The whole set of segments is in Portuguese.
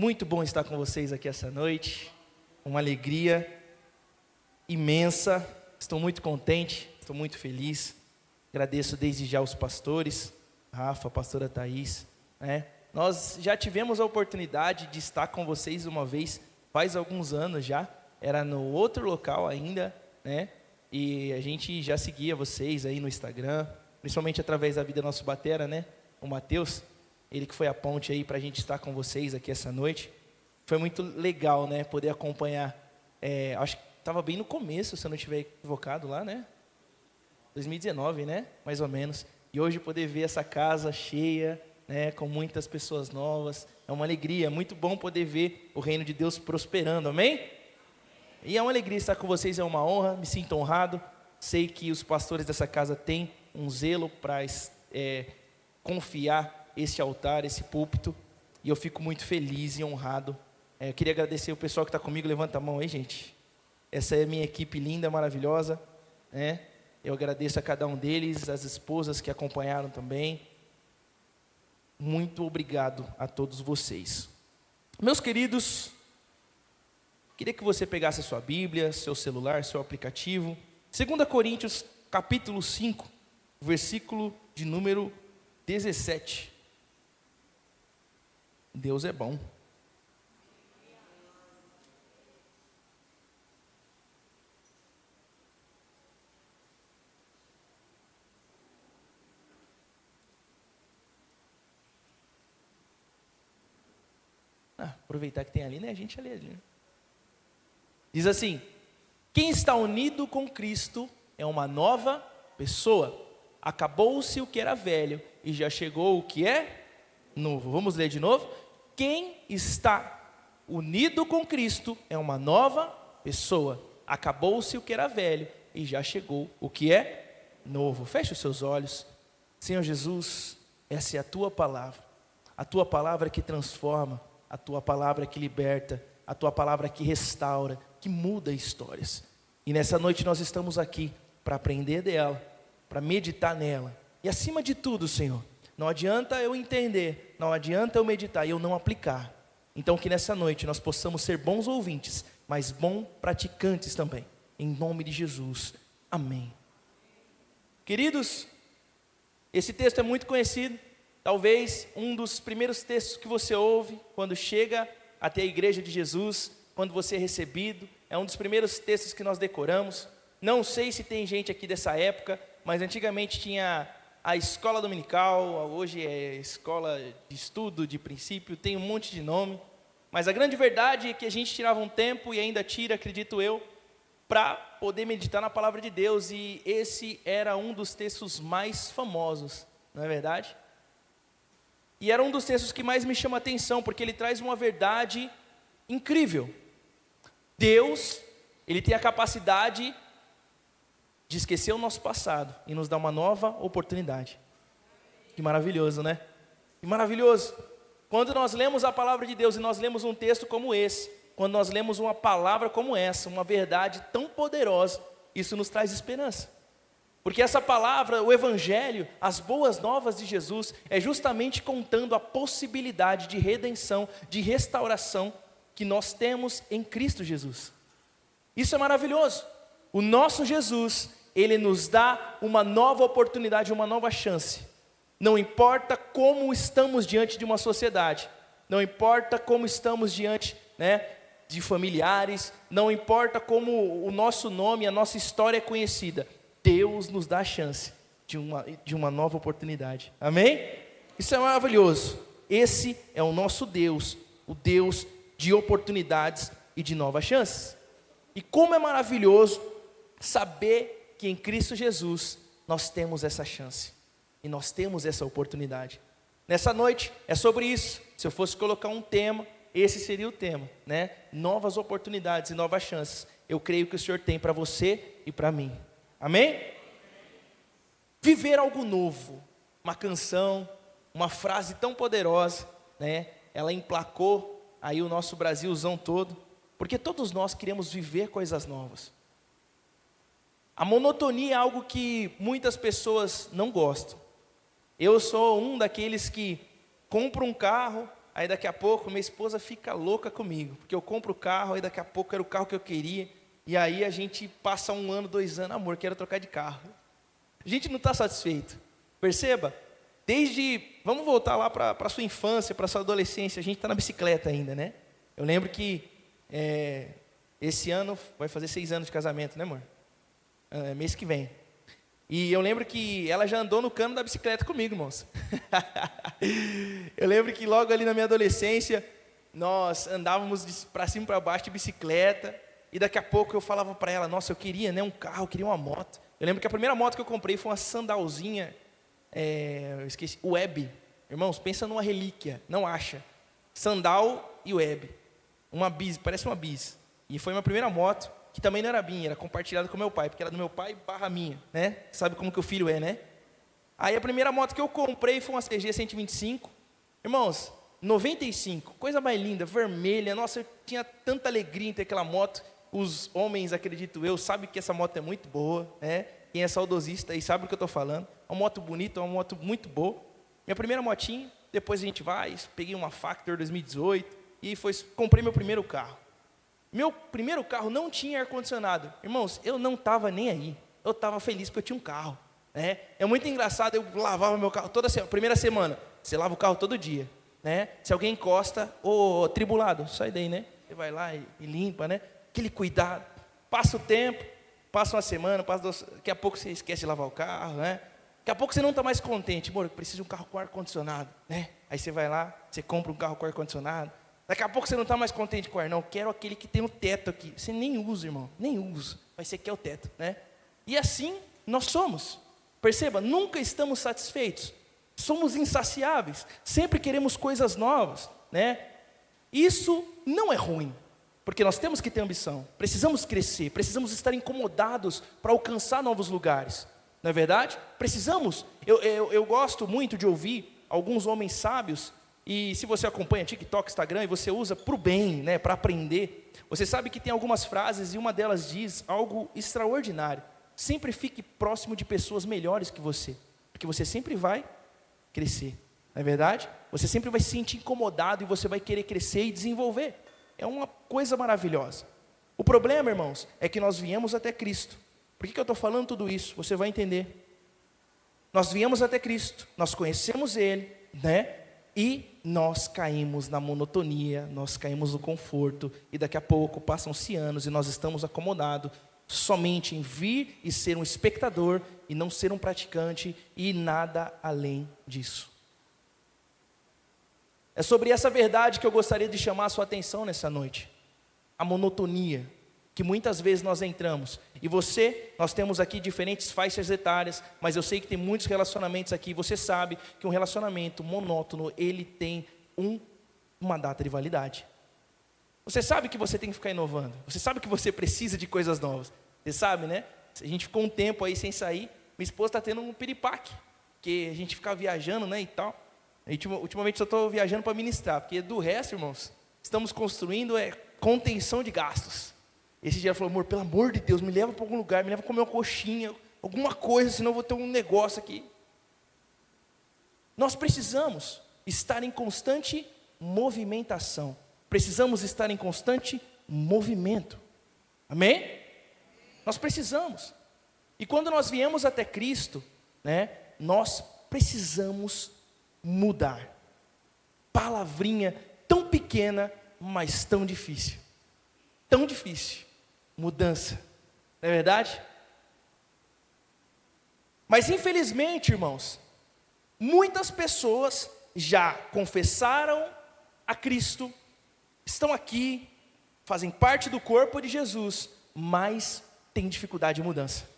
Muito bom estar com vocês aqui essa noite, uma alegria imensa, estou muito contente, estou muito feliz, agradeço desde já os pastores, Rafa, a pastora Thaís, Nós já tivemos a oportunidade de estar com vocês uma vez, faz alguns anos já, era no outro local ainda, e a gente já seguia vocês aí no Instagram, principalmente através da vida do nosso batera, o Matheus, ele que foi a ponte aí para a gente estar com vocês aqui essa noite. Foi muito legal, poder acompanhar, acho que estava bem no começo, se eu não estiver equivocado lá, 2019, mais ou menos. E hoje poder ver essa casa cheia, com muitas pessoas novas, é uma alegria, é muito bom poder ver o reino de Deus prosperando, amém? E é uma alegria estar com vocês, é uma honra, me sinto honrado. Sei que os pastores dessa casa têm um zelo para confiar este altar, esse púlpito, e eu fico muito feliz e honrado. Eu queria agradecer o pessoal que está comigo, levanta a mão aí, gente. Essa é a minha equipe linda, maravilhosa, Eu agradeço a cada um deles, as esposas que acompanharam também. Muito obrigado a todos vocês. Meus queridos, queria que você pegasse a sua Bíblia, seu celular, seu aplicativo. 2 Coríntios, capítulo 5, versículo de número 17. Deus é bom. Aproveitar que tem ali, a gente ali. Diz assim: quem está unido com Cristo é uma nova pessoa. Acabou-se o que era velho e já chegou o que é novo. Vamos ler de novo? Quem está unido com Cristo é uma nova pessoa. Acabou-se o que era velho e já chegou o que é novo. Feche os seus olhos. Senhor Jesus, essa é a tua palavra que transforma, a tua palavra que liberta, a tua palavra que restaura, que muda histórias. E nessa noite nós estamos aqui para aprender dela, para meditar nela. E acima de tudo, Senhor, não adianta eu entender, não adianta eu meditar e eu não aplicar. Então que nessa noite nós possamos ser bons ouvintes, mas bons praticantes também. Em nome de Jesus. Amém. Queridos, esse texto é muito conhecido. Talvez um dos primeiros textos que você ouve quando chega até a igreja de Jesus, quando você é recebido. É um dos primeiros textos que nós decoramos. Não sei se tem gente aqui dessa época, mas antigamente tinha a escola dominical, hoje é escola de estudo, de princípio, tem um monte de nome. Mas a grande verdade é que a gente tirava um tempo, e ainda tira, acredito eu, para poder meditar na palavra de Deus. E esse era um dos textos mais famosos, não é verdade? E era um dos textos que mais me chama a atenção, porque ele traz uma verdade incrível. Deus, Ele tem a capacidade de esquecer o nosso passado e nos dar uma nova oportunidade. Que maravilhoso, Que maravilhoso. Quando nós lemos a palavra de Deus e nós lemos um texto como esse, quando nós lemos uma palavra como essa, uma verdade tão poderosa, isso nos traz esperança. Porque essa palavra, o Evangelho, as boas novas de Jesus, é justamente contando a possibilidade de redenção, de restauração que nós temos em Cristo Jesus. Isso é maravilhoso. O nosso Jesus, Ele nos dá uma nova oportunidade, uma nova chance. Não importa como estamos diante de uma sociedade, não importa como estamos diante, de familiares, não importa como o nosso nome, a nossa história é conhecida. Deus nos dá a chance de uma nova oportunidade. Amém? Isso é maravilhoso. Esse é o nosso Deus, o Deus de oportunidades e de novas chances. E como é maravilhoso saber que em Cristo Jesus nós temos essa chance e nós temos essa oportunidade. Nessa noite é sobre isso. Se eu fosse colocar um tema, esse seria o tema, Novas oportunidades e novas chances. Eu creio que o Senhor tem para você e para mim. Amém? Viver algo novo, uma canção, uma frase tão poderosa, Ela emplacou aí o nosso Brasilzão todo, porque todos nós queremos viver coisas novas. A monotonia é algo que muitas pessoas não gostam. Eu sou um daqueles que compra um carro, Aí daqui a pouco minha esposa fica louca comigo, porque eu compro o carro, aí daqui a pouco era o carro que eu queria, e aí a gente passa 1 ano, 2 anos, amor, quero trocar de carro. A gente não está satisfeito, perceba, vamos voltar lá para a sua infância, para a sua adolescência, a gente está na bicicleta ainda, né? Eu lembro que esse ano vai fazer 6 anos de casamento, né, amor? Mês que vem. E eu lembro que ela já andou no cano da bicicleta comigo, moça. Eu lembro que logo ali na minha adolescência, nós andávamos para cima e para baixo de bicicleta, e daqui a pouco eu falava para ela, nossa, eu queria, né, um carro, eu queria uma moto. Eu lembro que a primeira moto que eu comprei foi uma sandalzinha, eu esqueci, Web. Irmãos, pensa numa relíquia, não acha. Sandal e Web. Uma bis, parece uma bis. E foi minha primeira moto, que também não era minha, era compartilhada com meu pai, porque era do meu pai / minha, né? Sabe como que o filho é, né? Aí a primeira moto que eu comprei foi uma CG 125. Irmãos, 95, coisa mais linda, vermelha. Nossa, eu tinha tanta alegria em ter aquela moto. Os homens, acredito eu, sabem que essa moto é muito boa, né? Quem é saudosista aí sabe o que eu estou falando. Uma moto bonita, uma moto muito boa. Minha primeira motinha, depois a gente peguei uma Factor 2018 e comprei meu primeiro carro. Meu primeiro carro não tinha ar-condicionado. Irmãos, eu não estava nem aí. Eu estava feliz porque eu tinha um carro. Né? É muito engraçado, eu lavava meu carro primeira semana. Você lava o carro todo dia. Né? Se alguém encosta, tribulado, sai daí, né? Você vai lá e limpa, né? Aquele cuidado. Passa o tempo, passa uma semana, daqui a pouco você esquece de lavar o carro, né? Daqui a pouco você não está mais contente. Amor, eu preciso de um carro com ar-condicionado. Né? Aí você vai lá, você compra um carro com ar-condicionado. Daqui a pouco você não está mais contente com o ar, não. Quero aquele que tem o teto aqui. Você nem usa, irmão, nem usa. Mas você quer o teto, né? E assim nós somos. Perceba, nunca estamos satisfeitos. Somos insaciáveis. Sempre queremos coisas novas, né? Isso não é ruim, porque nós temos que ter ambição. Precisamos crescer, precisamos estar incomodados para alcançar novos lugares. Não é verdade? Precisamos. Eu gosto muito de ouvir alguns homens sábios. E se você acompanha TikTok, Instagram, e você usa para o bem, né, para aprender, você sabe que tem algumas frases, e uma delas diz algo extraordinário. Sempre fique próximo de pessoas melhores que você, porque você sempre vai crescer, não é verdade? Você sempre vai se sentir incomodado, e você vai querer crescer e desenvolver. É uma coisa maravilhosa. O problema, irmãos, é que nós viemos até Cristo. Por que eu estou falando tudo isso? Você vai entender. Nós viemos até Cristo, nós conhecemos Ele, né? E nós caímos na monotonia, nós caímos no conforto, e daqui a pouco passam-se anos e nós estamos acomodados somente em vir e ser um espectador e não ser um praticante e nada além disso. É sobre essa verdade que eu gostaria de chamar a sua atenção nessa noite. A monotonia que muitas vezes nós entramos. E nós temos aqui diferentes faixas etárias, mas eu sei que tem muitos relacionamentos aqui. Você sabe que um relacionamento monótono, ele tem uma data de validade. Você sabe que você tem que ficar inovando. Você sabe que você precisa de coisas novas. Você sabe, né? A gente ficou um tempo aí sem sair. Minha esposa está tendo um piripaque, porque a gente fica viajando, né, e tal. Ultimamente eu estou viajando para ministrar, porque do resto, irmãos, estamos construindo contenção de gastos. Esse dia ela falou, amor, pelo amor de Deus, me leva para algum lugar, me leva a comer uma coxinha, alguma coisa, senão eu vou ter um negócio aqui. Nós precisamos estar em constante movimentação. Precisamos estar em constante movimento. Amém? Nós precisamos. E quando nós viemos até Cristo, né, nós precisamos mudar. Palavrinha tão pequena, mas tão difícil. Tão difícil. Mudança, não é verdade? Mas infelizmente, irmãos, muitas pessoas já confessaram a Cristo, estão aqui, fazem parte do corpo de Jesus, mas têm dificuldade de mudança.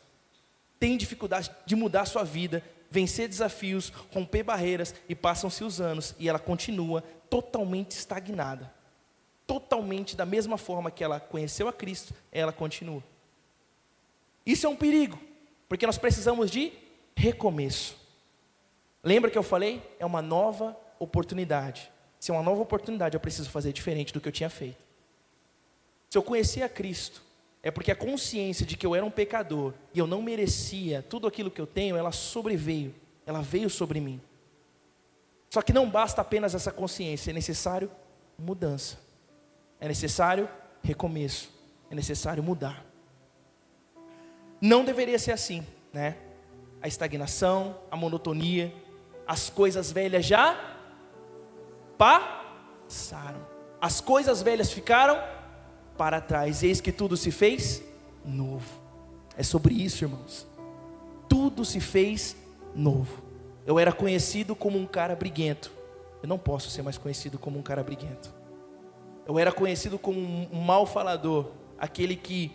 Têm dificuldade de mudar a sua vida, vencer desafios, romper barreiras, e passam-se os anos e ela continua totalmente estagnada. Totalmente da mesma forma que ela conheceu a Cristo, ela continua. Isso é um perigo, porque nós precisamos de recomeço. Lembra que eu falei? É uma nova oportunidade. Se é uma nova oportunidade, eu preciso fazer diferente do que eu tinha feito. Se eu conhecer a Cristo, é porque a consciência de que eu era um pecador e eu não merecia tudo aquilo que eu tenho, ela sobreveio, ela veio sobre mim. Só que não basta apenas essa consciência, é necessário mudança. É necessário recomeço. É necessário mudar. Não deveria ser assim, né? A estagnação, a monotonia, as coisas velhas já passaram. As coisas velhas ficaram para trás. Eis que tudo se fez novo. É sobre isso, irmãos. Tudo se fez novo. Eu era conhecido como um cara briguento. Eu não posso ser mais conhecido como um cara briguento. Eu era conhecido como um mal falador, aquele que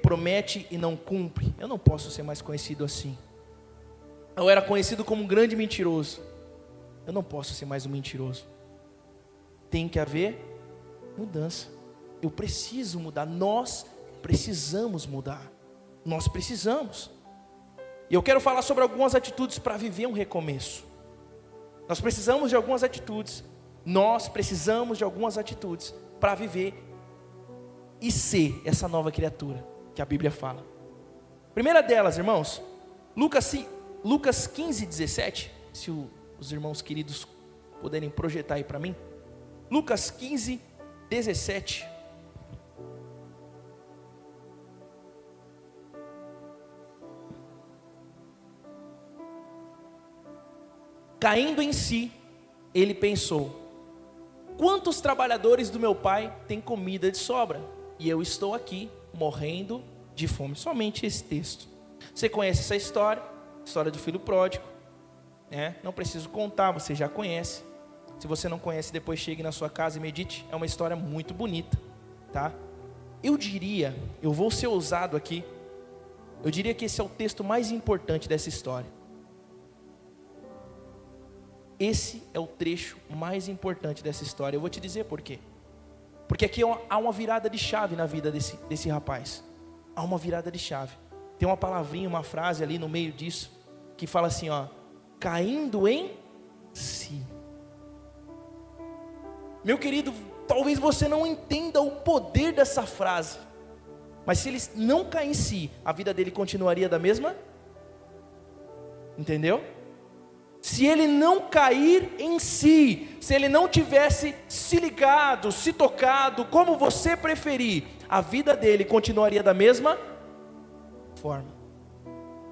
promete e não cumpre. Eu não posso ser mais conhecido assim. Eu era conhecido como um grande mentiroso. Eu não posso ser mais um mentiroso. Tem que haver mudança. Eu preciso mudar. Nós precisamos mudar. Nós precisamos. E eu quero falar sobre algumas atitudes para viver um recomeço. Nós precisamos de algumas atitudes. Nós precisamos de algumas atitudes para viver e ser essa nova criatura que a Bíblia fala. Primeira delas, irmãos, Lucas 15, 17. Se os irmãos queridos puderem projetar aí para mim. Lucas 15, 17. Caindo em si, ele pensou: quantos trabalhadores do meu pai têm comida de sobra? E eu estou aqui, morrendo de fome. Somente esse texto. Você conhece essa história? História do filho pródigo, né? Não preciso contar, você já conhece. Se você não conhece, depois chegue na sua casa e medite. É uma história muito bonita, tá? Eu vou ser ousado aqui. Eu diria que esse é o texto mais importante dessa história. Esse é o trecho mais importante dessa história. Eu vou te dizer por quê. Porque aqui há uma virada de chave na vida desse rapaz. Há uma virada de chave. Tem uma palavrinha, uma frase ali no meio disso, que fala assim, ó: caindo em si. Meu querido, talvez você não entenda o poder dessa frase, mas se ele não cair em si, a vida dele continuaria da mesma? Entendeu? Se ele não cair em si, se ele não tivesse se ligado, se tocado, como você preferir, a vida dele continuaria da mesma forma.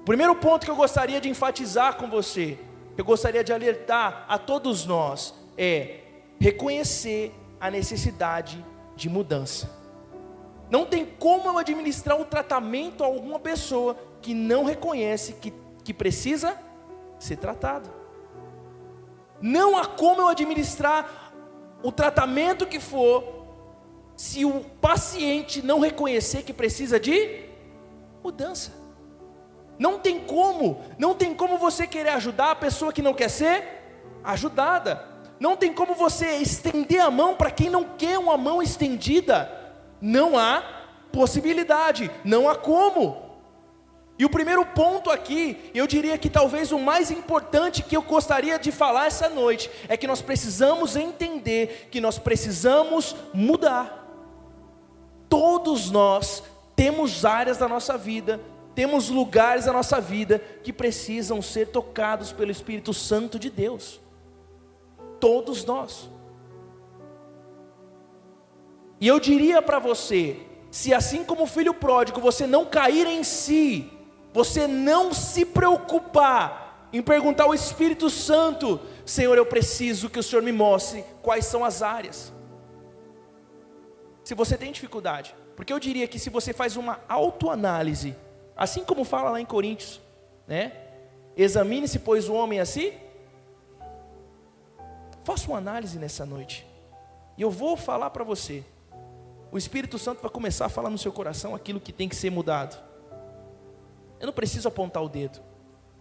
O primeiro ponto que eu gostaria de enfatizar com você, que eu gostaria de alertar a todos nós, é reconhecer a necessidade de mudança. Não tem como eu administrar um tratamento a alguma pessoa que não reconhece que precisa ser tratado. Não há como eu administrar o tratamento que for, se o paciente não reconhecer que precisa de mudança. Não tem como você querer ajudar a pessoa que não quer ser ajudada. Não tem como você estender a mão para quem não quer uma mão estendida. Não há possibilidade, não há como. E o primeiro ponto aqui, eu diria que talvez o mais importante que eu gostaria de falar essa noite, é que nós precisamos entender que nós precisamos mudar. Todos nós temos áreas da nossa vida, temos lugares da nossa vida que precisam ser tocados pelo Espírito Santo de Deus. Todos nós. E eu diria para você, se assim como o filho pródigo, você não cair em si, você não se preocupar em perguntar ao Espírito Santo: Senhor, eu preciso que o Senhor me mostre quais são as áreas. Se você tem dificuldade, porque eu diria que se você faz uma autoanálise, assim como fala lá em Coríntios, né? Examine-se, pois, o homem assim. Faça uma análise nessa noite, e eu vou falar para você. O Espírito Santo vai começar a falar no seu coração aquilo que tem que ser mudado. Eu não preciso apontar o dedo.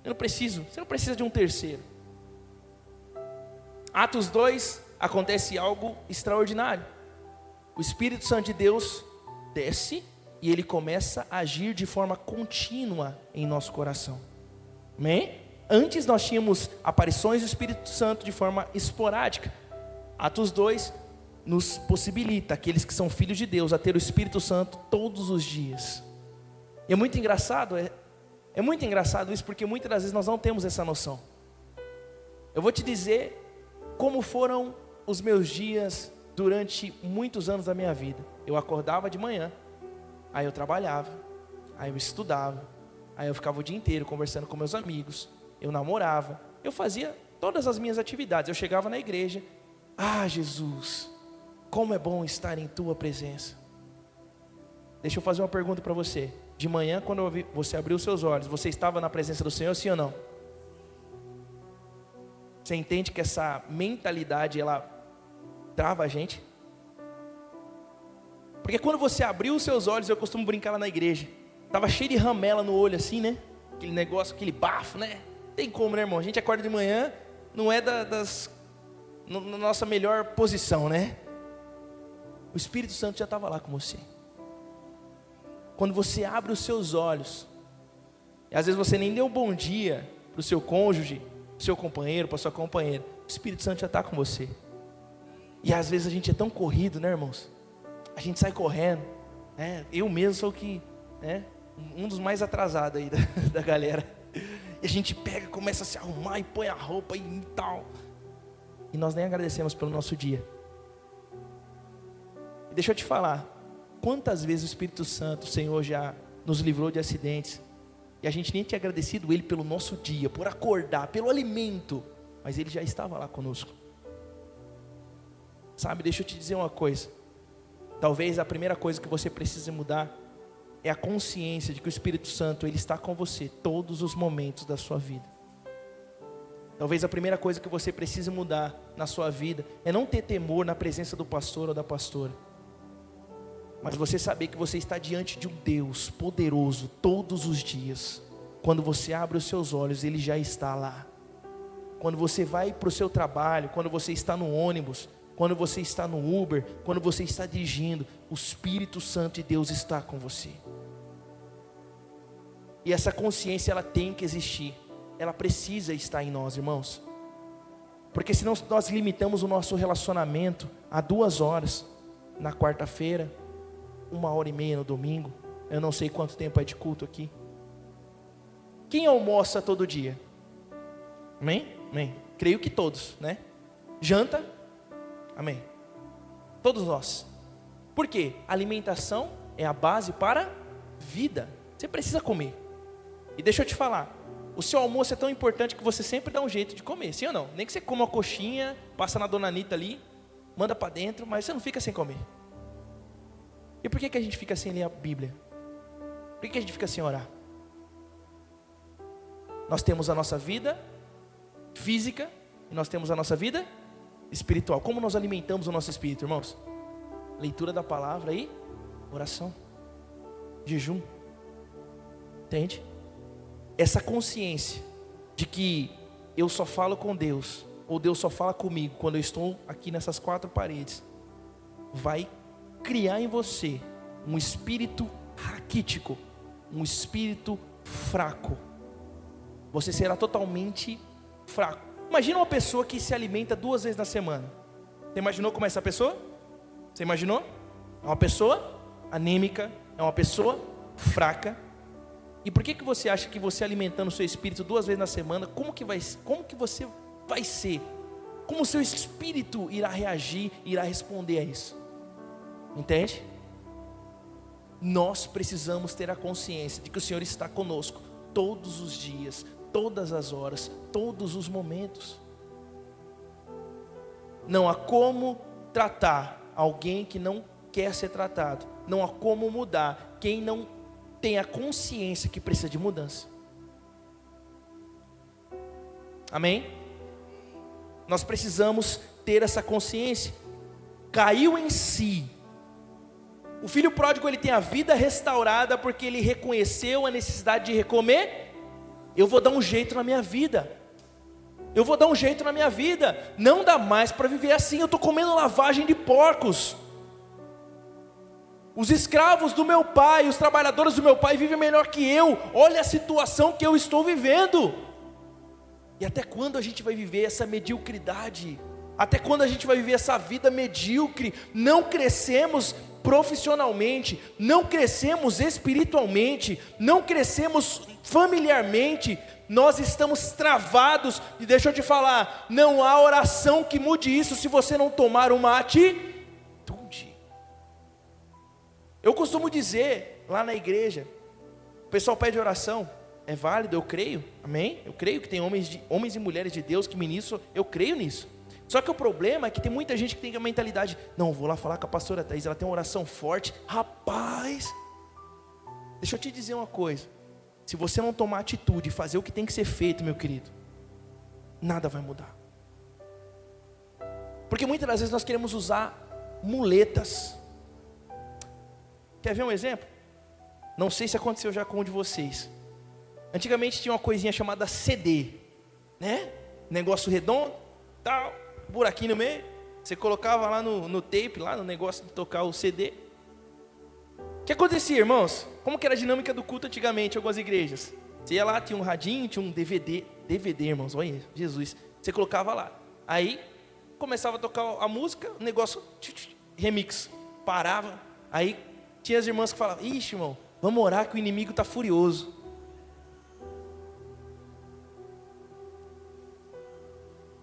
Você não precisa de um terceiro. Atos 2, acontece algo extraordinário. O Espírito Santo de Deus desce e ele começa a agir de forma contínua em nosso coração. Amém? Antes nós tínhamos aparições do Espírito Santo de forma esporádica. Atos 2 nos possibilita, aqueles que são filhos de Deus, a ter o Espírito Santo todos os dias. E é muito engraçado, é muito engraçado isso, porque muitas das vezes nós não temos essa noção. Eu vou te dizer como foram os meus dias durante muitos anos da minha vida. Eu acordava de manhã, aí eu trabalhava, aí eu estudava, aí eu ficava o dia inteiro conversando com meus amigos, eu namorava, eu fazia todas as minhas atividades. Eu chegava na igreja, Jesus, como é bom estar em tua presença. Deixa eu fazer uma pergunta para você. De manhã, quando você abriu os seus olhos, você estava na presença do Senhor, sim ou não? Você entende que essa mentalidade, ela trava a gente? Porque quando você abriu os seus olhos, eu costumo brincar lá na igreja, estava cheio de ramela no olho assim, né? Aquele negócio, aquele bafo, né? Tem como, né, irmão? A gente acorda de manhã, não é na nossa melhor posição, né? O Espírito Santo já estava lá com você. Quando você abre os seus olhos, e às vezes você nem deu um bom dia para o seu cônjuge, para o seu companheiro, para a sua companheira, o Espírito Santo já está com você. E às vezes a gente é tão corrido, né, irmãos? A gente sai correndo, né? Eu mesmo sou um dos mais atrasados aí da galera. E a gente pega, começa a se arrumar e põe a roupa e tal. E nós nem agradecemos pelo nosso dia. E deixa eu te falar, quantas vezes o Espírito Santo, o Senhor, já nos livrou de acidentes, e a gente nem tinha agradecido Ele pelo nosso dia, por acordar, pelo alimento, mas Ele já estava lá conosco. Sabe, deixa eu te dizer uma coisa, talvez a primeira coisa que você precisa mudar, é a consciência de que o Espírito Santo, Ele está com você, todos os momentos da sua vida. Talvez a primeira coisa que você precisa mudar na sua vida, é não ter temor na presença do pastor ou da pastora, mas você saber que você está diante de um Deus poderoso todos os dias. Quando você abre os seus olhos, Ele já está lá. Quando você vai para o seu trabalho, quando você está no ônibus, quando você está no Uber, quando você está dirigindo, o Espírito Santo de Deus está com você. E essa consciência, ela tem que existir. Ela precisa estar em nós, irmãos. Porque senão nós limitamos o nosso relacionamento a 2 horas na quarta-feira, 1h30 no domingo. Eu não sei quanto tempo é de culto aqui. Quem almoça todo dia? Amém? Amém. Creio que todos, né? Janta? Amém. Todos nós. Por quê? Alimentação é a base para vida. Você precisa comer. E deixa eu te falar, o seu almoço é tão importante que você sempre dá um jeito de comer, sim ou não? Nem que você coma uma coxinha, passa na Dona Anita ali, manda para dentro, mas você não fica sem comer. E por que a gente fica sem ler a Bíblia? Por que a gente fica sem orar? Nós temos a nossa vida física e nós temos a nossa vida espiritual. Como nós alimentamos o nosso espírito, irmãos? Leitura da palavra e oração, jejum. Entende? Essa consciência de que eu só falo com Deus, ou Deus só fala comigo quando eu estou aqui nessas 4 paredes, vai criar em você um espírito raquítico, um espírito fraco. Você será totalmente fraco. Imagina uma pessoa que se alimenta 2 vezes na semana. Você imaginou como é essa pessoa? Você imaginou? É uma pessoa anêmica, é uma pessoa fraca. E por que você acha que você alimentando o seu espírito 2 vezes na semana, como que você vai ser? Como o seu espírito irá reagir, irá responder a isso? Entende? Nós precisamos ter a consciência de que o Senhor está conosco todos os dias, todas as horas, todos os momentos. Não há como tratar alguém que não quer ser tratado. Não há como mudar quem não tem a consciência que precisa de mudança. Amém? Nós precisamos ter essa consciência. Caiu em si. O filho pródigo, ele tem a vida restaurada porque ele reconheceu a necessidade de recomer. Eu vou dar um jeito na minha vida. Eu vou dar um jeito na minha vida. Não dá mais para viver assim. Eu estou comendo lavagem de porcos. Os escravos do meu pai, os trabalhadores do meu pai vivem melhor que eu. Olha a situação que eu estou vivendo. E até quando a gente vai viver essa mediocridade? Até quando a gente vai viver essa vida medíocre? Não crescemos profissionalmente, não crescemos espiritualmente, não crescemos familiarmente, nós estamos travados. E deixa eu te falar, não há oração que mude isso se você não tomar uma atitude. Eu costumo dizer lá na igreja, o pessoal pede oração, é válido, eu creio, amém? Eu creio que tem homens e mulheres de Deus que ministram, eu creio nisso. Só que o problema é que tem muita gente que tem a mentalidade, não, vou lá falar com a pastora Thaís, ela tem uma oração forte. Rapaz, deixa eu te dizer uma coisa, se você não tomar atitude e fazer o que tem que ser feito, meu querido, nada vai mudar. Porque muitas das vezes nós queremos usar muletas. Quer ver um exemplo? Não sei se aconteceu já com um de vocês. Antigamente tinha uma coisinha chamada CD, né? Negócio redondo, tal, buraquinho no meio. Você colocava lá no tape, lá no negócio de tocar o CD. O que acontecia, irmãos? Como que era a dinâmica do culto antigamente em algumas igrejas? Você ia lá, tinha um radinho, tinha um DVD, irmãos, olha, Jesus. Você colocava lá. Aí começava a tocar a música, o negócio, remix, parava. Aí tinha as irmãs que falavam, ixi, irmão, vamos orar que o inimigo está furioso.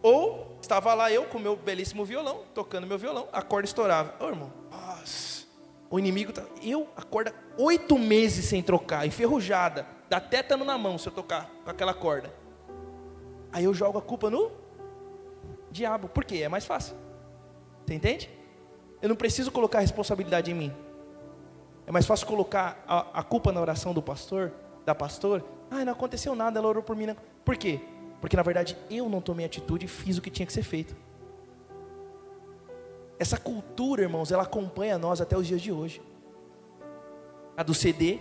Ou estava lá eu com meu belíssimo violão, tocando meu violão, a corda estourava. Ô irmão, nossa, o inimigo tá. Eu acorda 8 meses sem trocar, enferrujada, dá tétano na mão se eu tocar com aquela corda. Aí eu jogo a culpa no diabo, por quê? É mais fácil. Você entende? Eu não preciso colocar a responsabilidade em mim. É mais fácil colocar a culpa na oração do pastor, da pastora. Ah, não aconteceu nada, ela orou por mim. Não. Por quê? Porque na verdade eu não tomei atitude e fiz o que tinha que ser feito. Essa cultura, irmãos, ela acompanha nós até os dias de hoje. A do CD.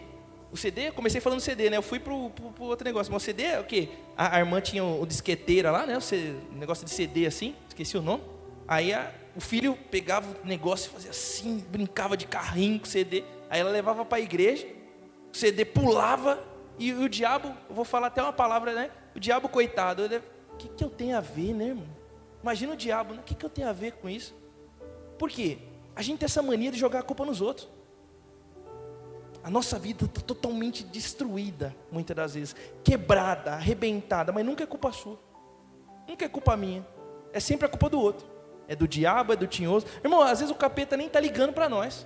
O CD, eu comecei falando CD, né? Eu fui pro outro negócio. Mas o CD é o quê? A irmã tinha o disqueteira lá, né? O negócio de CD assim, esqueci o nome. Aí o filho pegava o negócio e fazia assim, brincava de carrinho com o CD. Aí ela levava para a igreja, o CD pulava e o diabo, eu vou falar até uma palavra, né? O diabo, coitado, o que eu tenho a ver, né, irmão? Imagina o diabo, né? O que eu tenho a ver com isso? Por quê? A gente tem essa mania de jogar a culpa nos outros. A nossa vida está totalmente destruída, muitas das vezes, quebrada, arrebentada, mas nunca é culpa sua, nunca é culpa minha, é sempre a culpa do outro, é do diabo, é do tinhoso. Irmão, às vezes o capeta nem está ligando para nós,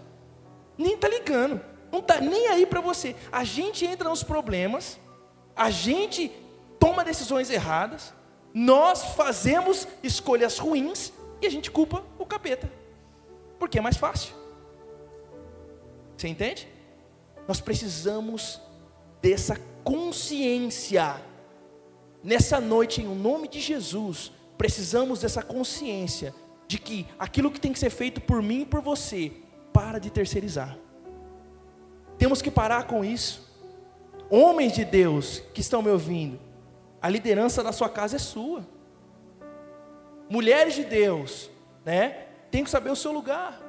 nem está ligando, não está nem aí para você. A gente entra nos problemas, a gente toma decisões erradas, nós fazemos escolhas ruins e a gente culpa o capeta, porque é mais fácil. Você entende? Nós precisamos dessa consciência. Nessa noite, em nome de Jesus, precisamos dessa consciência de que aquilo que tem que ser feito por mim e por você, para de terceirizar. Temos que parar com isso. Homens de Deus que estão me ouvindo, a liderança da sua casa é sua. Mulheres de Deus, né? Tem que saber o seu lugar.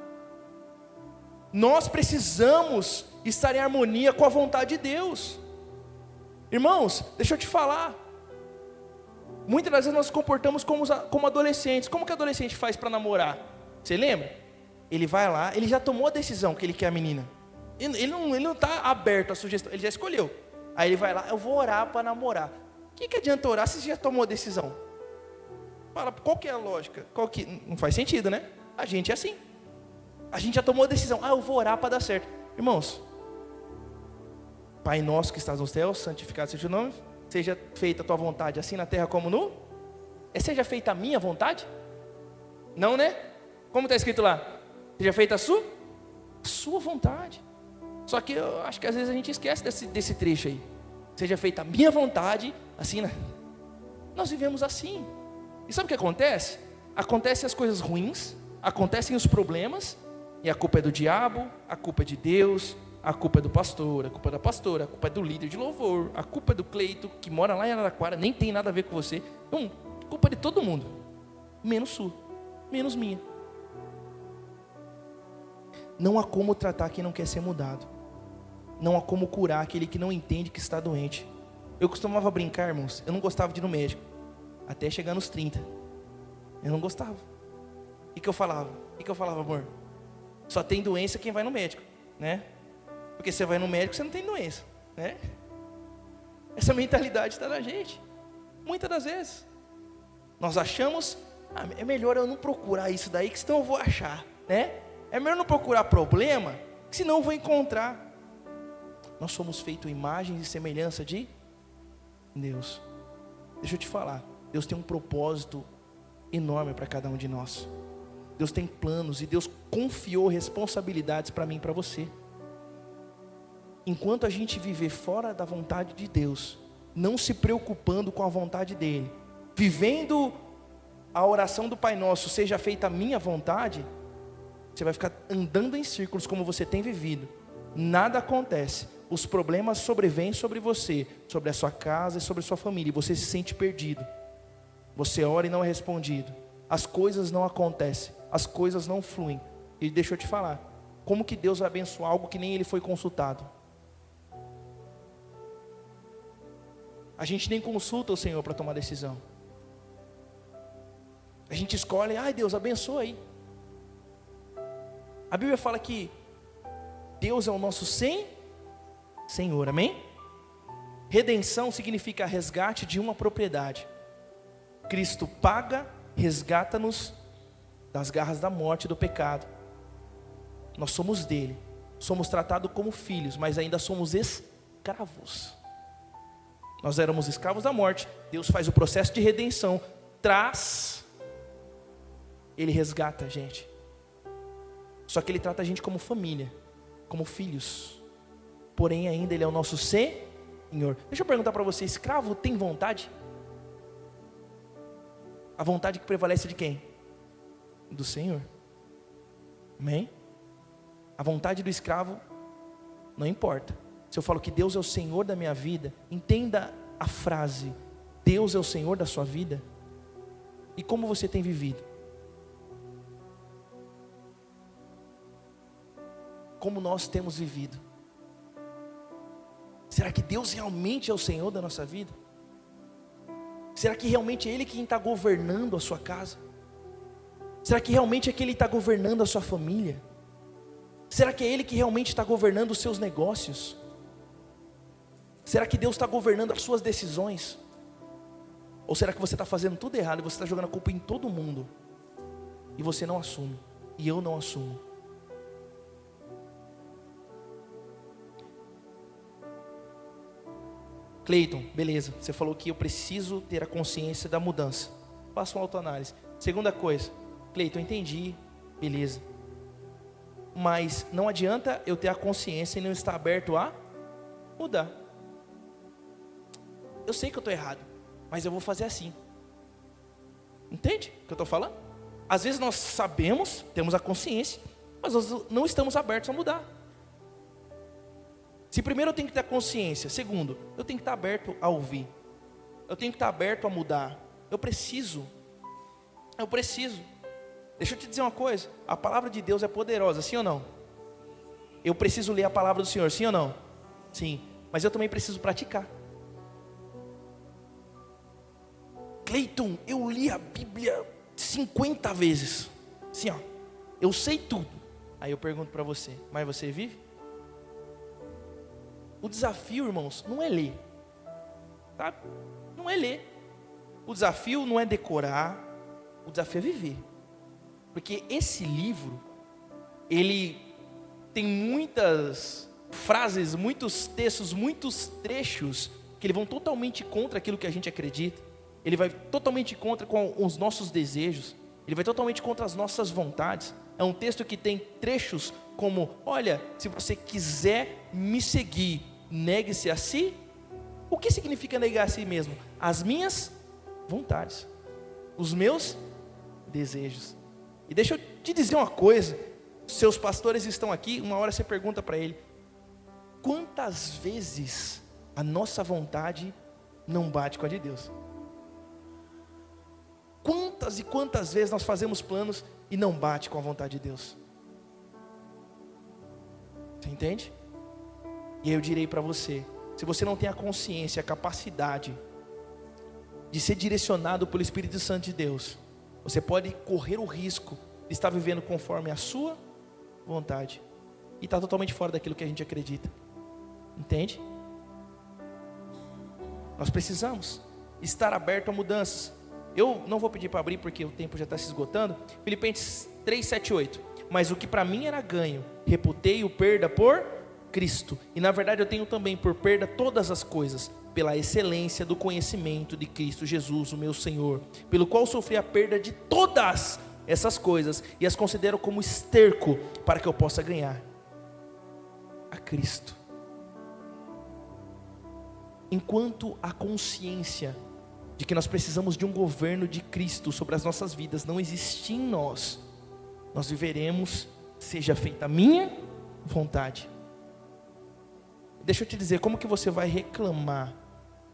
Nós precisamos estar em harmonia com a vontade de Deus. Irmãos, deixa eu te falar. Muitas das vezes nós nos comportamos como adolescentes. Como que o adolescente faz para namorar? Você lembra? Ele vai lá, ele já tomou a decisão que ele quer a menina. Ele não está aberto à sugestão, ele já escolheu. Aí ele vai lá, eu vou orar para namorar. O que adianta orar se você já tomou a decisão? Fala, qual que é a lógica? Não faz sentido, né? A gente é assim. A gente já tomou a decisão, eu vou orar para dar certo. Irmãos, Pai nosso que estás nos céus, santificado seja o teu nome, seja feita a tua vontade, assim na terra como no... seja feita a minha vontade? Não, né? Como está escrito lá? Seja feita a sua vontade. Só que eu acho que às vezes a gente esquece desse trecho aí. Seja feita a minha vontade, assim, né? Nós vivemos assim. E sabe o que acontece? Acontecem as coisas ruins, acontecem os problemas, e a culpa é do diabo, a culpa é de Deus, a culpa é do pastor, a culpa é da pastora, a culpa é do líder de louvor, a culpa é do Cleito, que mora lá em Araraquara, nem tem nada a ver com você. Então, a culpa é de todo mundo, menos sua, menos minha. Não há como tratar quem não quer ser mudado. Não há como curar aquele que não entende que está doente. Eu costumava brincar, irmãos, eu não gostava de ir no médico, até chegar nos 30. Eu não gostava. O que eu falava? O que eu falava, amor? Só tem doença quem vai no médico, né? Porque você vai no médico, você não tem doença, né? Essa mentalidade está na gente, muitas das vezes. Nós achamos, é melhor eu não procurar isso daí, que senão eu vou achar, né? É melhor não procurar problema, que senão eu vou encontrar. Nós somos feitos imagem e semelhança de Deus. Deixa eu te falar, Deus tem um propósito enorme para cada um de nós. Deus tem planos e Deus confiou responsabilidades para mim e para você. Enquanto a gente viver fora da vontade de Deus, não se preocupando com a vontade dEle, vivendo a oração do Pai Nosso, seja feita a minha vontade, você vai ficar andando em círculos como você tem vivido. Nada acontece, os problemas sobrevêm sobre você, sobre a sua casa e sobre a sua família, e você se sente perdido. Você ora e não é respondido. As coisas não acontecem, as coisas não fluem. E deixa eu te falar, como que Deus vai abençoar algo que nem Ele foi consultado? A gente nem consulta o Senhor para tomar decisão. A gente escolhe, ai Deus, abençoa aí. A Bíblia fala que Deus é o nosso Senhor, amém? Redenção significa resgate de uma propriedade. Cristo paga, resgata-nos das garras da morte e do pecado. Nós somos dele, somos tratados como filhos, mas ainda somos escravos. Nós éramos escravos da morte, Deus faz o processo de redenção, Ele resgata a gente. Só que Ele trata a gente como família, como filhos. Porém ainda Ele é o nosso Senhor. Deixa eu perguntar para você, escravo tem vontade? A vontade que prevalece de quem? Do Senhor. Amém? A vontade do escravo não importa. Se eu falo que Deus é o Senhor da minha vida, entenda a frase, Deus é o Senhor da sua vida. E como você tem vivido? Como nós temos vivido? Será que Deus realmente é o Senhor da nossa vida? Será que realmente é Ele quem está governando a sua casa? Será que realmente é que Ele está governando a sua família? Será que é Ele que realmente está governando os seus negócios? Será que Deus está governando as suas decisões? Ou será que você está fazendo tudo errado e você está jogando a culpa em todo mundo? E você não assume, e eu não assumo. Cleiton, beleza, você falou que eu preciso ter a consciência da mudança. Faça uma autoanálise. Segunda coisa, Cleiton, entendi, beleza. Mas não adianta eu ter a consciência e não estar aberto a mudar. Eu sei que eu estou errado, mas eu vou fazer assim. Entende o que eu estou falando? Às vezes nós sabemos, temos a consciência, mas nós não estamos abertos a mudar. Se primeiro eu tenho que ter a consciência, segundo, eu tenho que estar aberto a ouvir. Eu tenho que estar aberto a mudar. Eu preciso. Deixa eu te dizer uma coisa, a palavra de Deus é poderosa, sim ou não? Eu preciso ler a palavra do Senhor, sim ou não? Sim, mas eu também preciso praticar. Cleiton, eu li a Bíblia 50 vezes. Assim, ó, eu sei tudo. Aí eu pergunto para você, mas você vive? O desafio, irmãos, não é ler, tá? Não é ler. O desafio não é decorar, o desafio é viver. Porque esse livro, ele tem muitas frases, muitos textos, muitos trechos que ele vão totalmente contra aquilo que a gente acredita. Ele vai totalmente contra com os nossos desejos. Ele vai totalmente contra as nossas vontades. É um texto que tem trechos como: olha, se você quiser me seguir, negue-se a si. O que significa negar a si mesmo? As minhas vontades, os meus desejos. E deixa eu te dizer uma coisa, seus pastores estão aqui, uma hora você pergunta para ele: quantas vezes a nossa vontade não bate com a de Deus? Quantas e quantas vezes nós fazemos planos e não bate com a vontade de Deus? Você entende? E aí eu direi para você, se você não tem a consciência, a capacidade de ser direcionado pelo Espírito Santo de Deus, você pode correr o risco de estar vivendo conforme a sua vontade. E está totalmente fora daquilo que a gente acredita. Entende? Nós precisamos estar aberto a mudanças. Eu não vou pedir para abrir porque o tempo já está se esgotando. Filipenses 3, 7, 8. Mas o que para mim era ganho, reputei-o perda por Cristo. E na verdade eu tenho também por perda todas as coisas, pela excelência do conhecimento de Cristo Jesus, o meu Senhor, pelo qual sofri a perda de todas essas coisas e as considero como esterco para que eu possa ganhar a Cristo. Enquanto a consciência de que nós precisamos de um governo de Cristo sobre as nossas vidas não existir em nós, nós viveremos, seja feita a minha vontade. Deixa eu te dizer, como que você vai reclamar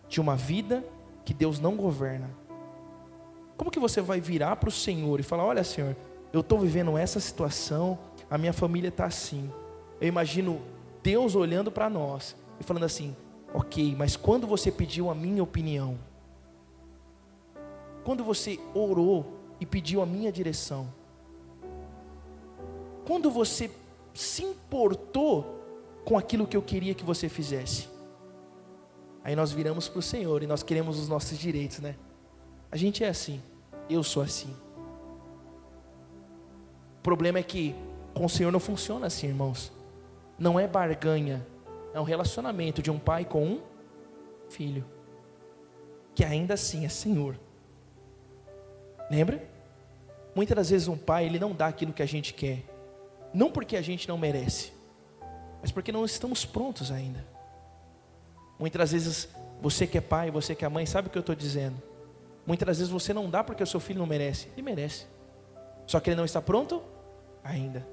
de uma vida que Deus não governa? Como que você vai virar para o Senhor e falar, olha Senhor, eu estou vivendo essa situação, a minha família está assim. Eu imagino Deus olhando para nós e falando assim, ok, mas quando você pediu a minha opinião, quando você orou e pediu a minha direção, quando você se importou com aquilo que eu queria que você fizesse, aí nós viramos para o Senhor e nós queremos os nossos direitos, né? A gente é assim, eu sou assim. O problema é que com o Senhor não funciona assim, irmãos. Não é barganha, é um relacionamento de um pai com um filho, que ainda assim é Senhor. Lembra? Muitas das vezes um pai, ele não dá aquilo que a gente quer, não porque a gente não merece, mas porque não estamos prontos ainda. Muitas das vezes você que é pai, você que é mãe, sabe o que eu estou dizendo? Muitas das vezes você não dá porque o seu filho não merece. Ele merece, só que ele não está pronto ainda.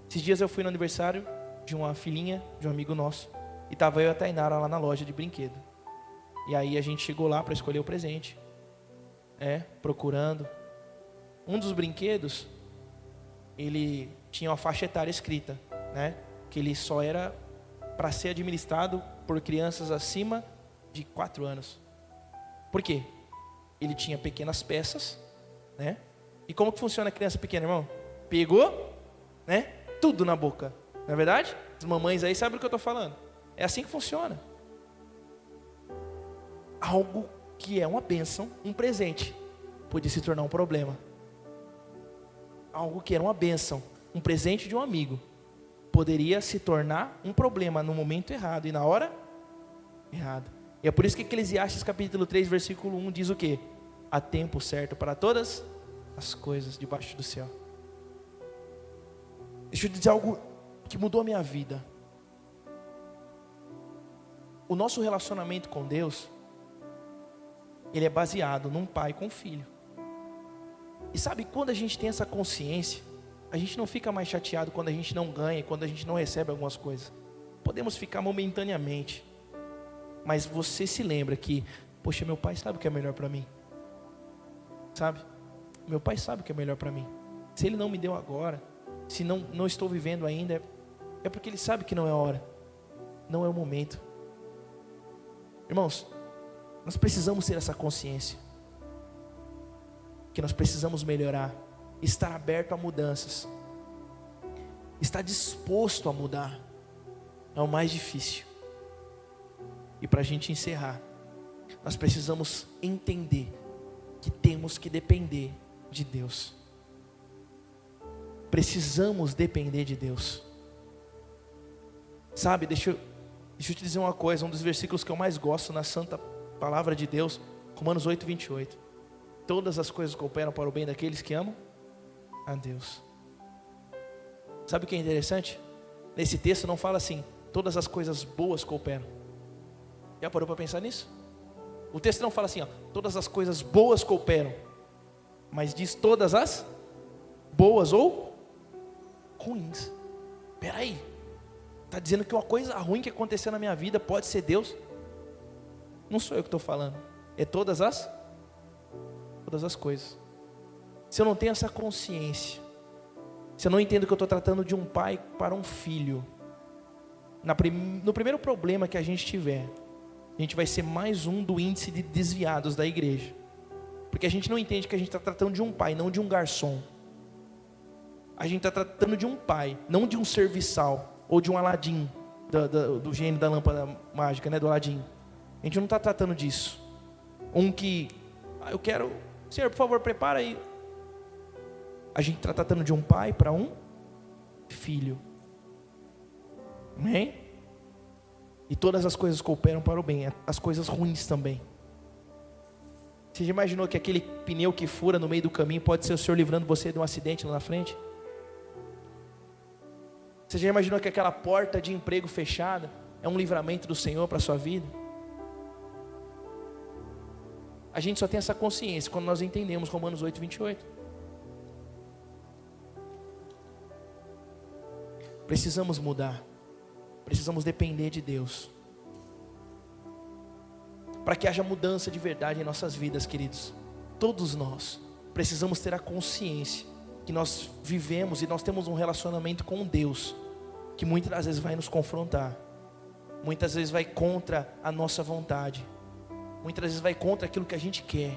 Esses dias eu fui no aniversário de uma filhinha de um amigo nosso, e estava eu e a Tainara lá na loja de brinquedo. E aí a gente chegou lá para escolher o presente, procurando. Um dos brinquedos, ele tinha uma faixa etária escrita, que ele só era para ser administrado por crianças acima de 4 anos. Por quê? Ele tinha pequenas peças, E como que funciona a criança pequena, irmão? Pegou, tudo na boca. Não é verdade? As mamães aí sabem do que eu estou falando. É assim que funciona. Algo que é uma bênção, um presente, pode se tornar um problema. Algo que era uma bênção, um presente de um amigo, poderia se tornar um problema no momento errado e na hora errada. E é por isso que Eclesiastes capítulo 3, versículo 1 diz o quê? Há tempo certo para todas as coisas debaixo do céu. Deixa eu dizer algo que mudou a minha vida. O nosso relacionamento com Deus, ele é baseado num pai com um filho. E sabe, quando a gente tem essa consciência, a gente não fica mais chateado quando a gente não ganha, quando a gente não recebe algumas coisas. Podemos ficar momentaneamente, mas você se lembra que, poxa, meu pai sabe o que é melhor para mim. Sabe? Meu pai sabe o que é melhor para mim. Se ele não me deu agora, se não estou vivendo ainda, é porque ele sabe que não é a hora, não é o momento. Irmãos, nós precisamos ter essa consciência, que nós precisamos melhorar, estar aberto a mudanças, estar disposto a mudar, é o mais difícil. E para a gente encerrar, nós precisamos entender que temos que depender de Deus. Precisamos depender de Deus. Sabe, deixa eu te dizer uma coisa, um dos versículos que eu mais gosto na santa palavra de Deus, Romanos 8, 28. Todas as coisas cooperam para o bem daqueles que amam a Deus. Sabe o que é interessante? Nesse texto não fala assim, todas as coisas boas cooperam. Já parou para pensar nisso? O texto não fala assim, todas as coisas boas cooperam, mas diz todas as boas ou ruins. Espera aí, está dizendo que uma coisa ruim que aconteceu na minha vida pode ser Deus? Não sou eu que estou falando, é todas as coisas. Se eu não tenho essa consciência, se eu não entendo que eu estou tratando de um pai para um filho, no primeiro problema que a gente tiver, a gente vai ser mais um do índice de desviados da igreja, porque a gente não entende que a gente está tratando de um pai, não de um garçom. a gente está tratando de um pai, não de um serviçal, ou de um Aladim, do gênio da lâmpada mágica, né, do Aladim. A gente não está tratando disso. Um que, eu quero, Senhor, por favor, prepara aí. A gente está tratando de um pai para um filho. Amém? E todas as coisas cooperam para o bem, as coisas ruins também. Você já imaginou que aquele pneu que fura no meio do caminho pode ser o Senhor livrando você de um acidente lá na frente? Você já imaginou que aquela porta de emprego fechada é um livramento do Senhor para a sua vida? A gente só tem essa consciência quando nós entendemos Romanos 8, 28. Precisamos mudar. Precisamos depender de Deus. Para que haja mudança de verdade em nossas vidas, queridos. Todos nós precisamos ter a consciência que nós vivemos e nós temos um relacionamento com Deus que muitas das vezes vai nos confrontar. Muitas vezes vai contra a nossa vontade. Muitas vezes vai contra aquilo que a gente quer.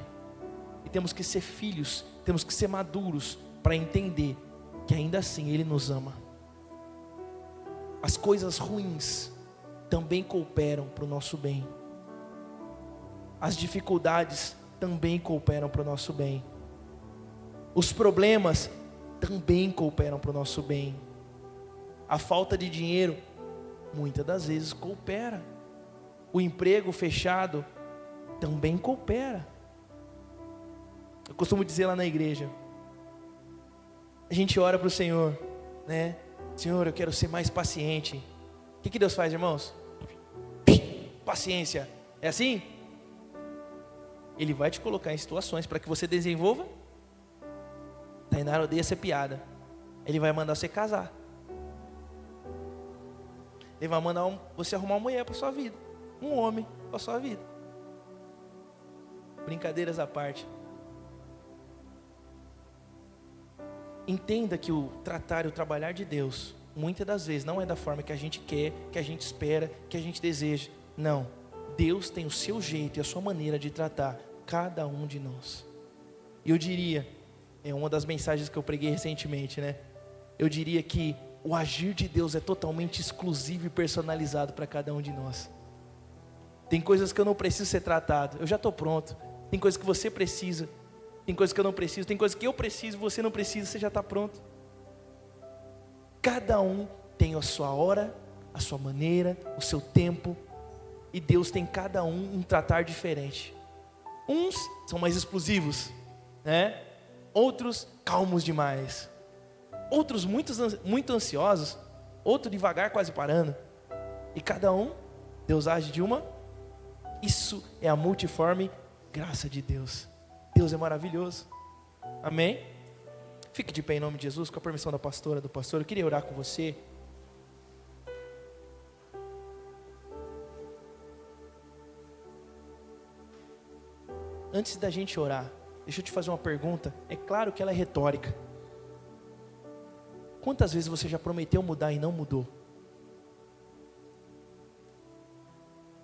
E temos que ser filhos, temos que ser maduros para entender que ainda assim Ele nos ama. As coisas ruins também cooperam para o nosso bem. As dificuldades também cooperam para o nosso bem. Os problemas também cooperam para o nosso bem. A falta de dinheiro, muitas das vezes, coopera. O emprego fechado também coopera. Eu costumo dizer lá na igreja, a gente ora para o Senhor, né? Senhor, eu quero ser mais paciente. O que Deus faz, irmãos? Paciência. É assim? Ele vai te colocar em situações para que você desenvolva. Tainara odeia essa piada. Ele vai mandar você casar. Ele vai mandar você arrumar uma mulher para sua vida. Um homem para sua vida. Brincadeiras à parte. Entenda que o tratar e o trabalhar de Deus, muitas das vezes, não é da forma que a gente quer, que a gente espera, que a gente deseja. Não. Deus tem o seu jeito e a sua maneira de tratar cada um de nós. E eu diria, é uma das mensagens que eu preguei recentemente, né? Eu diria que o agir de Deus é totalmente exclusivo e personalizado para cada um de nós. Tem coisas que eu não preciso ser tratado, eu já estou pronto. Tem coisas que você precisa, tem coisas que eu não preciso, tem coisas que eu preciso, você não precisa, você já está pronto. Cada um tem a sua hora, a sua maneira, o seu tempo, e Deus tem cada um tratar diferente. Uns são mais explosivos, né? Outros calmos demais, outros muito ansiosos, outro devagar quase parando, e cada um, Deus age de uma. Isso é a multiforme graça de Deus. Deus é maravilhoso. Amém? Fique de pé em nome de Jesus, com a permissão da pastora, do pastor. Eu queria orar com você. Antes da gente orar, deixa eu te fazer uma pergunta. É claro que ela é retórica. Quantas vezes você já prometeu mudar e não mudou?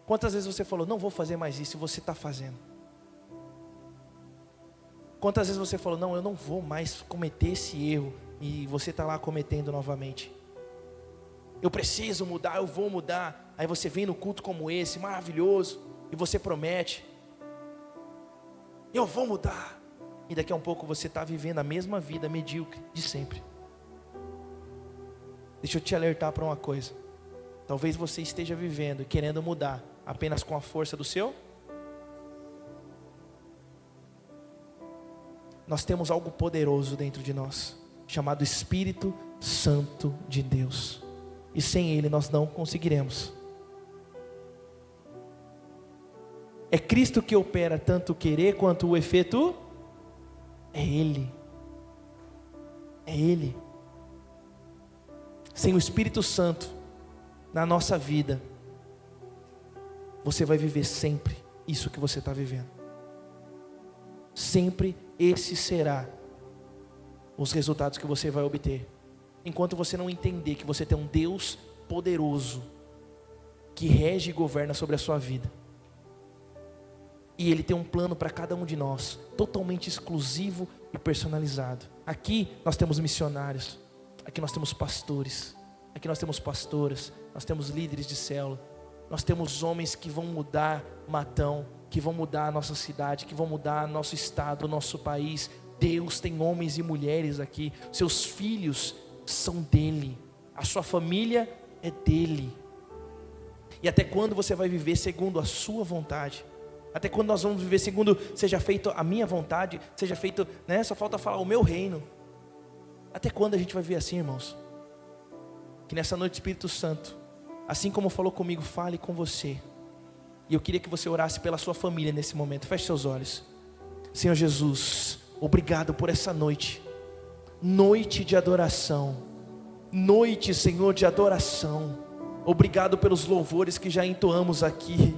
Quantas vezes você falou, não vou fazer mais isso, e você está fazendo? Quantas vezes você falou, não, eu não vou mais cometer esse erro, e você está lá cometendo novamente? Eu preciso mudar, eu vou mudar. Aí você vem no culto como esse, maravilhoso, e você promete, eu vou mudar, e daqui a um pouco você está vivendo a mesma vida medíocre de sempre. Deixa eu te alertar para uma coisa. Talvez você esteja vivendo e querendo mudar apenas com a força do seu. Nós temos algo poderoso dentro de nós, chamado Espírito Santo de Deus. E sem Ele nós não conseguiremos. É Cristo que opera tanto o querer quanto o efeito. É Ele. É Ele. Sem o Espírito Santo na nossa vida, você vai viver sempre isso que você está vivendo. Sempre esse será os resultados que você vai obter. Enquanto você não entender que você tem um Deus poderoso, que rege e governa sobre a sua vida. E Ele tem um plano para cada um de nós, totalmente exclusivo e personalizado. Aqui nós temos missionários. Aqui nós temos pastores, aqui nós temos pastoras, nós temos líderes de célula, nós temos homens que vão mudar Matão, que vão mudar a nossa cidade, que vão mudar nosso estado, nosso país. Deus tem homens e mulheres aqui, seus filhos são dele, a sua família é dele. E até quando você vai viver segundo a sua vontade? Até quando nós vamos viver segundo, seja feito a minha vontade, seja feito, né? Só falta falar o meu reino. Até quando a gente vai viver assim, irmãos? Que nessa noite, Espírito Santo, assim como falou comigo, fale com você. E eu queria que você orasse pela sua família nesse momento. Feche seus olhos. Senhor Jesus, obrigado por essa noite. Noite de adoração. Noite, Senhor, de adoração. Obrigado pelos louvores que já entoamos aqui.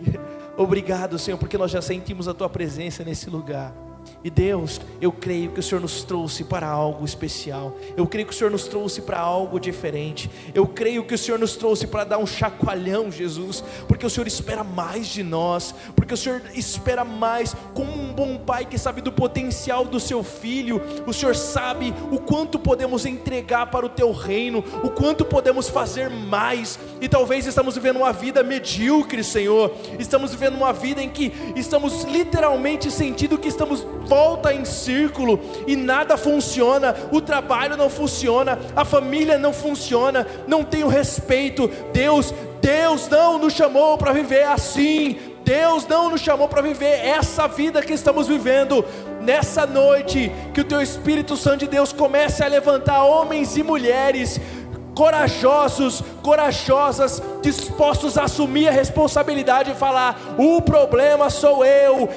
Obrigado, Senhor, porque nós já sentimos a Tua presença nesse lugar. E Deus, eu creio que o Senhor nos trouxe para algo especial. Eu creio que o Senhor nos trouxe para algo diferente. Eu creio que o Senhor nos trouxe para dar um chacoalhão, Jesus, porque o Senhor espera mais de nós, porque o Senhor espera mais. Como um bom pai que sabe do potencial do seu filho, o Senhor sabe o quanto podemos entregar para o Teu reino, o quanto podemos fazer mais. E talvez estamos vivendo uma vida medíocre, Senhor. Estamos vivendo uma vida em que estamos literalmente sentindo que estamos volta em círculo e nada funciona. O trabalho não funciona, a família não funciona, não tem o respeito. Deus não nos chamou para viver assim. Deus não nos chamou para viver essa vida que estamos vivendo. Nessa noite, que o Teu Espírito Santo de Deus comece a levantar homens e mulheres corajosos, corajosas, dispostos a assumir a responsabilidade e falar: o problema sou eu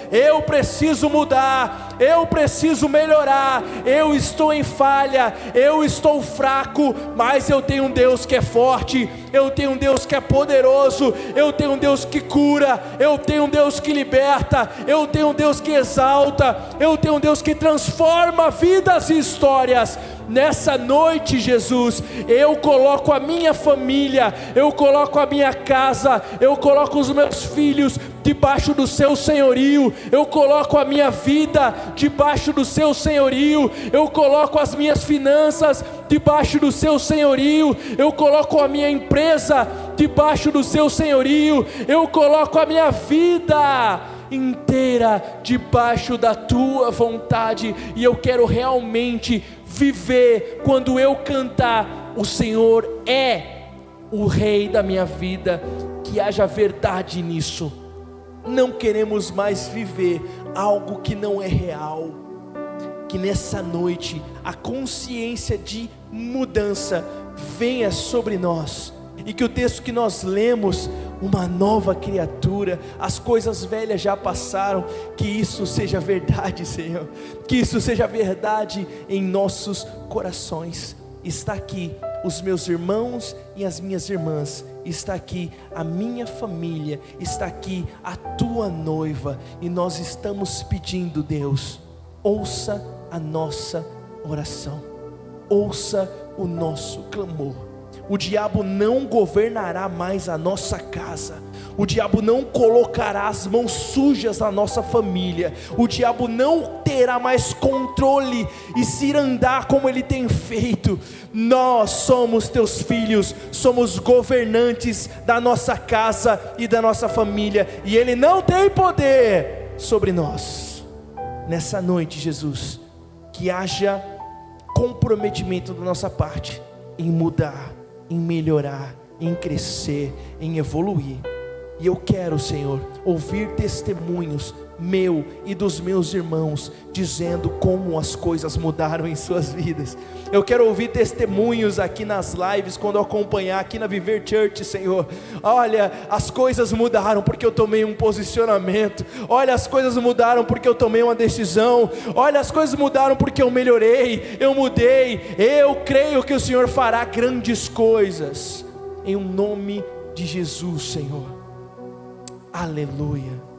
preciso mudar, eu preciso melhorar, eu estou em falha, eu estou fraco, mas eu tenho um Deus que é forte, eu tenho um Deus que é poderoso, eu tenho um Deus que cura, eu tenho um Deus que liberta, eu tenho um Deus que exalta, eu tenho um Deus que transforma vidas e histórias. Nessa noite, Jesus, eu coloco a minha família, eu coloco a minha casa, eu coloco os meus filhos debaixo do Seu senhorio, eu coloco a minha vida debaixo do Seu senhorio, eu coloco as minhas finanças debaixo do Seu senhorio, eu coloco a minha empresa debaixo do Seu senhorio, eu coloco a minha vida inteira debaixo da Tua vontade. E eu quero realmente viver quando eu cantar: o Senhor é o Rei da minha vida. Que haja verdade nisso. Não queremos mais viver algo que não é real. Que nessa noite a consciência de mudança venha sobre nós, e que o texto que nós lemos, uma nova criatura, as coisas velhas já passaram, que isso seja verdade, Senhor, que isso seja verdade em nossos corações. Está aqui os meus irmãos e as minhas irmãs, está aqui a minha família, está aqui a Tua noiva, e nós estamos pedindo: Deus, ouça a nossa oração, ouça o nosso clamor. O diabo não governará mais a nossa casa, o diabo não colocará as mãos sujas na nossa família, o diabo não terá mais controle e se andar como ele tem feito. Nós somos Teus filhos, somos governantes da nossa casa e da nossa família, e ele não tem poder sobre nós. Nessa noite, Jesus, que haja comprometimento da nossa parte em mudar, em melhorar, em crescer, em evoluir. E eu quero, Senhor, ouvir testemunhos meu e dos meus irmãos, dizendo como as coisas mudaram em suas vidas. Eu quero ouvir testemunhos aqui nas lives, quando eu acompanhar aqui na Viver Church, Senhor. Olha, as coisas mudaram porque eu tomei um posicionamento. Olha, as coisas mudaram porque eu tomei uma decisão. Olha, as coisas mudaram porque eu melhorei, eu mudei. Eu creio que o Senhor fará grandes coisas, em nome de Jesus, Senhor. Aleluia.